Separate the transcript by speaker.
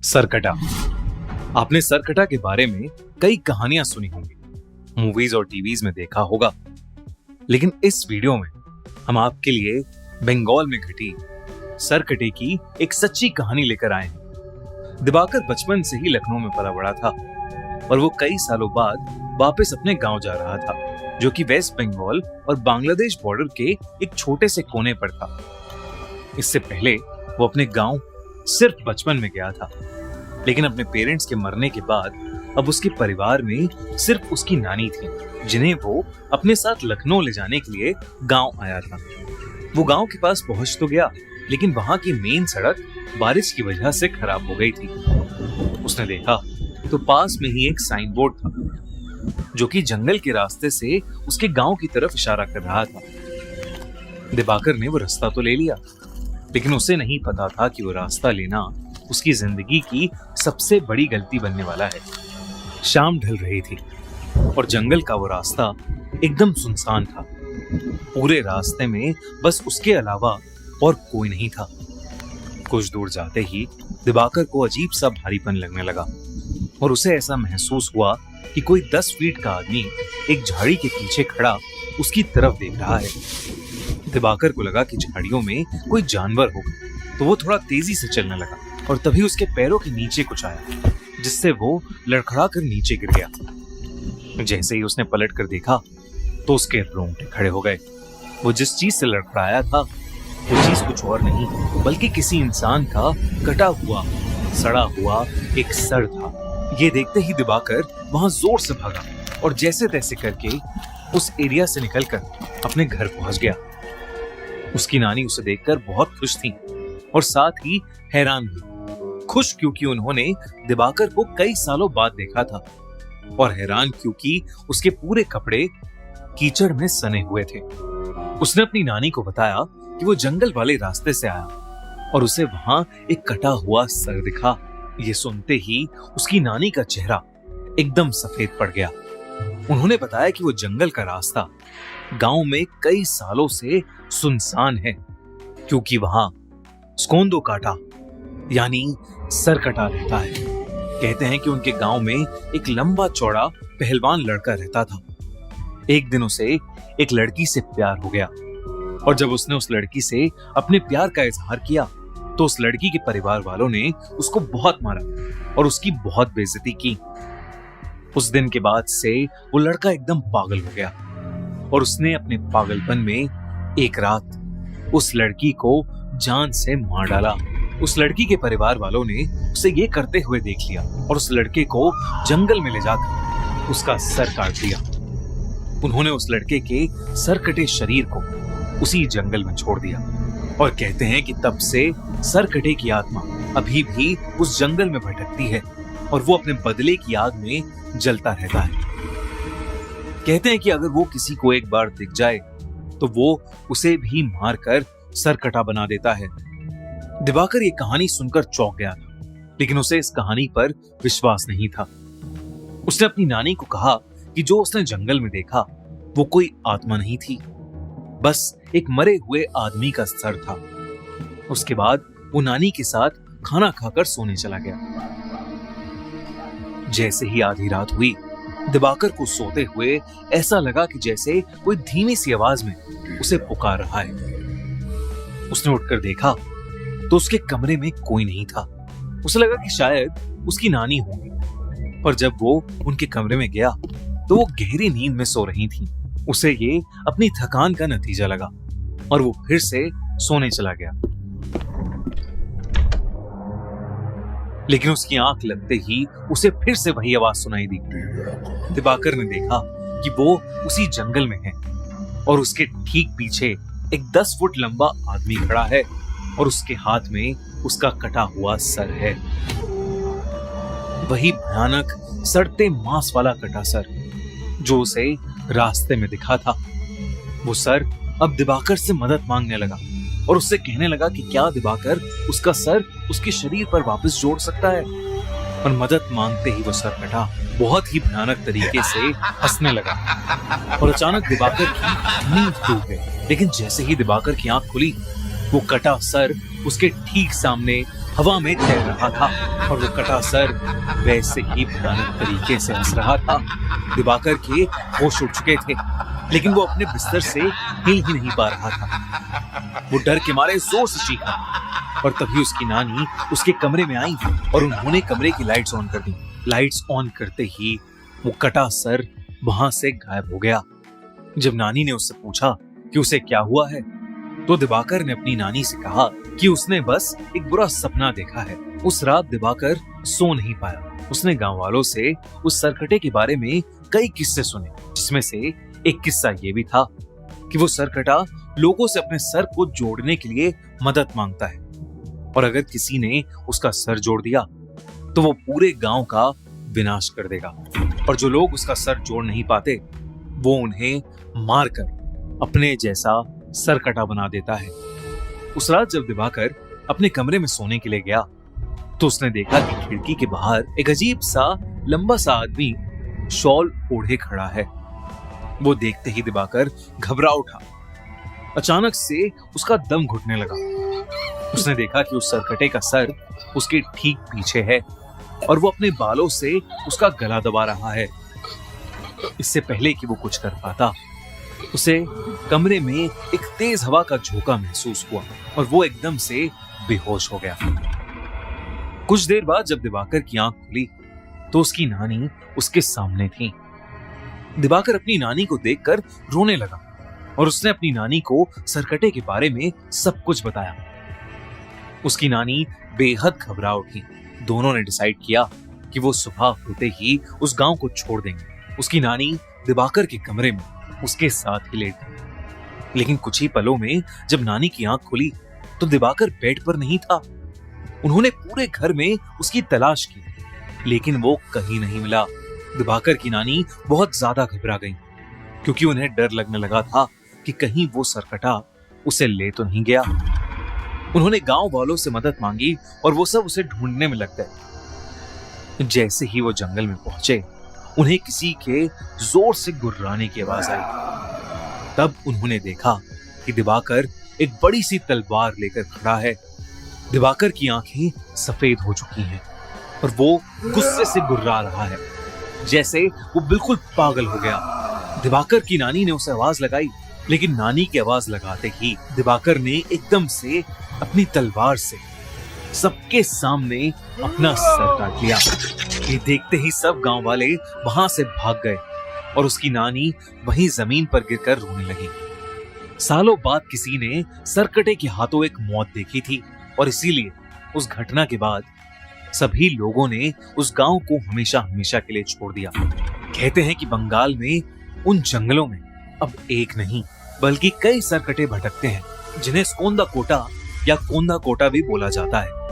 Speaker 1: सरकटा। आपने सरकटा के बारे में कई कहानियां सुनी होंगी, मूवीज और टीवीज में देखा होगा, लेकिन इस वीडियो में हम आपके लिए बंगाल में घटी सरकटे की एक सच्ची कहानी लेकर आए हैं। दिवाकर बचपन से ही लखनऊ में पला बड़ा था और वो कई सालों बाद वापस अपने गांव जा रहा था, जो कि वेस्ट बंगाल और बांग्लादेश बॉर्डर के एक छोटे से कोने पर था। इससे पहले वो अपने गांव सिर्फ बचपन में गया था, लेकिन अपने पेरेंट्स के मरने के बाद अब उसके परिवार में सिर्फ उसकी नानी थी, जिन्हें वो अपने साथ लखनऊ ले जाने के लिए गांव आया था। वो गांव के पास पहुंच तो गया, लेकिन वहां की मेन सड़क बारिश की वजह से खराब हो गई थी। उसने देखा तो पास में ही एक साइन बोर्ड था, जो कि जंगल के रास्ते से उसके गांव की तरफ इशारा कर रहा था। दिवाकर ने वो रास्ता तो ले लिया, लेकिन उसे नहीं पता था कि वो रास्ता लेना उसकी जिंदगी की सबसे बड़ी गलती बनने वाला है। शाम ढल रही थी और जंगल का वो रास्ता एकदम सुनसान था। पूरे रास्ते में बस उसके अलावा और कोई नहीं था। कुछ दूर जाते ही दिवाकर को अजीब सा भारीपन लगने लगा और उसे ऐसा महसूस हुआ कि कोई 10 फीट का आदमी एक झाड़ी के पीछे खड़ा उसकी तरफ देख रहा है। दिवाकर को लगा कि झाड़ियों में कोई जानवर होगा, तो वो थोड़ा तेजी से चलने लगा और तभी उसके पैरों के नीचे कुछ आया, जिससे वो लड़खड़ा कर नीचे गिर गया। जैसे ही उसने पलट कर देखा तो उसके रोंगटे खड़े हो गए। वो जिस चीज से लड़खड़ाया था वो चीज कुछ और नहीं बल्कि किसी इंसान का कटा हुआ सड़ा हुआ एक सर था। ये देखते ही दिवाकर वहां जोर से भागा और जैसे तैसे करके उस एरिया से निकलकर अपने घर पहुंच गया। उसकी नानी उसे देखकर बहुत खुश थी और साथ ही हैरान भी। खुश क्योंकि उन्होंने दिवाकर को कई सालों बाद देखा था, और हैरान क्योंकि उसके पूरे कपड़े कीचड़ में सने हुए थे। उसने अपनी नानी को बताया कि वो जंगल वाले रास्ते से आया और उसे वहां एक कटा हुआ सर दिखा। ये सुनते ही उसकी नानी का चेहरा एकदम सफेद पड़ गया। उन्होंने बताया कि वो जंगल का रास्ता गांव में कई सालों से सुनसान है, क्योंकि वहां स्कोंदो काटा यानी सरकटा रहता है। कहते हैं कि उनके गांव में एक लंबा चौड़ा पहलवान लड़का रहता था। एक दिन उसे एक लड़की से प्यार हो गया, और जब उसने उस लड़की से अपने प्यार का इजहार किया तो उस लड़की के परिवार वालों ने उसको बहुत मारा और उसकी बहुत बेइज्जती की। उस दिन के बाद से वो लड़का एकदम पागल हो गया और उसने अपने पागलपन में एक रात उस लड़की को जान से मार डाला। उस लड़की के परिवार वालों ने उसे ये करते हुए देख लिया और उस लड़के को जंगल में ले जाकर उसका सर काट दिया। उन्होंने उस लड़के के सरकटे शरीर को उसी जंगल में छोड़ दिया और कहते हैं कि तब से सरकटे की आत्मा अभी भी उस जंगल में भटकती है और वो अपने बदले की आग में जलता रहता है। कहते हैं कि अगर वो किसी को एक बार दिख जाए तो वो उसे भी मारकर सरकटा बना देता है। दिवाकर ये कहानी सुनकर चौंक गया था, लेकिन उसे इस कहानी पर विश्वास नहीं था। उसने अपनी नानी को कहा कि जो उसने जंगल में देखा वो कोई आत्मा नहीं थी, बस एक मरे हुए आदमी का सर था। उसके बाद वो नानी के साथ खाना खाकर सोने चला गया। जैसे ही आधी रात हुई, दिवाकर को सोते हुए ऐसा लगा कि जैसे कोई धीमी सी आवाज में उसे पुकार रहा है। उसने उठकर देखा तो उसके कमरे में कोई नहीं था। उसे लगा कि शायद उसकी नानी होंगी, पर जब वो उनके कमरे में गया तो वो गहरी नींद में सो रही थी। उसे ये अपनी थकान का नतीजा लगा और वो फिर से सोने चला गया। लेकिन उसकी आंख लगते ही उसे फिर से वही आवाज सुनाई दी। दिवाकर ने देखा कि वो उसी जंगल में है और उसके ठीक पीछे एक 10 फुट लंबा आदमी खड़ा है और उसके हाथ में उसका कटा हुआ सर है। वही भयानक सड़ते मांस वाला कटा सर जो उसे रास्ते में दिखा था। वो सर अब दिवाकर से मदद मांगने लगा और उससे कहने लगा कि क्या दिवाकर उसका सर उसके शरीर पर वापस जोड़ सकता है। और मदद मांगते ही वो सर कटा बहुत ही भयानक तरीके से हंसने लगा और अचानक दिवाकर की नींद टूट गई। लेकिन जैसे ही दिवाकर की आंख खुली वो कटा सर उसके ठीक सामने हवा में तैर रहा था और वो कटा सर वैसे ही भयानक तरीके से हंस रहा था। दिवाकर के होश उड़ चुके थे, लेकिन वो अपने बिस्तर से हिल ही नहीं पा रहा था। वो डर के मारे जोर से चीखा और तभी उसकी नानी उसके कमरे में आई और उन्होंने कमरे की लाइट्स ऑन कर दी। लाइट्स ऑन करते ही वो कटा सर वहां से गायब हो गया। जब नानी ने उससे पूछा कि उसे क्या हुआ है, तो दिवाकर ने अपनी नानी से कहा कि उसने बस एक बुरा सपना देखा है। उस रात दिवाकर सो नहीं पाया। उसने गांव वालों से उस सरकटे के बारे में कई किस्से सुने, जिसमें से एक किस्सा ये भी था कि वो सरकटा लोगों से अपने सर को जोड़ने के लिए मदद मांगता है और अगर किसी ने उसका सर जोड़ दिया तो वो पूरे गांव का विनाश कर देगा और जो लोग उसका सर जोड़ नहीं पाते वो उन्हें मारकर अपने जैसा सरकटा बना देता है। उस रात जब दिवाकर अपने कमरे में सोने के लिए गया तो उसने देखा कि खिड़की के बाहर एक अजीब सा लंबा सा आदमी शॉल ओढ़े खड़ा है। वो देखते ही दिवाकर घबरा उठा। अचानक से उसका दम घुटने लगा। उसने देखा कि उस सरकटे का सर उसके ठीक पीछे है और वो अपने बालों से उसका गला दबा रहा है। इससे पहले कि वो कुछ कर पाता, उसे कमरे में एक तेज हवा का झोंका महसूस हुआ और वो एकदम से बेहोश हो गया। कुछ देर बाद जब दिवाकर की आंख खुली तो उसकी नानी उसके सामने थी। दिवाकर अपनी नानी को देखकर रोने लगा और उसने अपनी नानी को सरकटे के बारे में सब कुछ बताया। उसकी नानी बेहद घबरा उठी। दोनों ने डिसाइड किया कि वो सुबह होते ही उस गांव को छोड़ देंगे। उसकी नानी दिवाकर के कमरे में उसके साथ ही लेट गई। लेकिन कुछ ही पलों में जब नानी की आंख खुली तो दिवाकर बेड पर नहीं था। उन्होंने पूरे घर में उसकी तलाश की, लेकिन वो कहीं नहीं मिला। दिवाकर की नानी बहुत ज्यादा घबरा गई क्योंकि उन्हें डर लगने लगा था कि कहीं वो सरकटा उसे ले तो नहीं गया। उन्होंने गांव वालों से मदद मांगी और वो सब उसे ढूंढने में लग गए। जैसे ही वो जंगल में पहुंचे उन्हें किसी के जोर से गुर्राने की आवाज आई। तब उन्होंने देखा कि दिवाकर एक बड़ी सी तलवार लेकर खड़ा है। दिवाकर की आंखें सफेद हो चुकी हैं और वो गुस्से से गुर्रा रहा है, जैसे वो बिल्कुल पागल हो गया। दिवाकर की नानी ने उसे आवाज लगाई, लेकिन नानी की आवाज लगाते ही दिवाकर ने एकदम से अपनी तलवार से सबके सामने अपना सर काट लिया। ये देखते ही सब गांव वाले वहां से भाग गए और उसकी नानी वहीं जमीन पर गिरकर रोने लगी। सालों बाद किसी ने सरकटे के हाथों एक मौत देखी थी और इसीलिए उस घटना के बाद सभी लोगों ने उस गांव को हमेशा हमेशा के लिए छोड़ दिया। कहते हैं कि बंगाल में उन जंगलों में अब एक नहीं बल्कि कई सरकटे भटकते हैं, जिन्हें स्कोंदा कोटा या कोंदा कोटा भी बोला जाता है।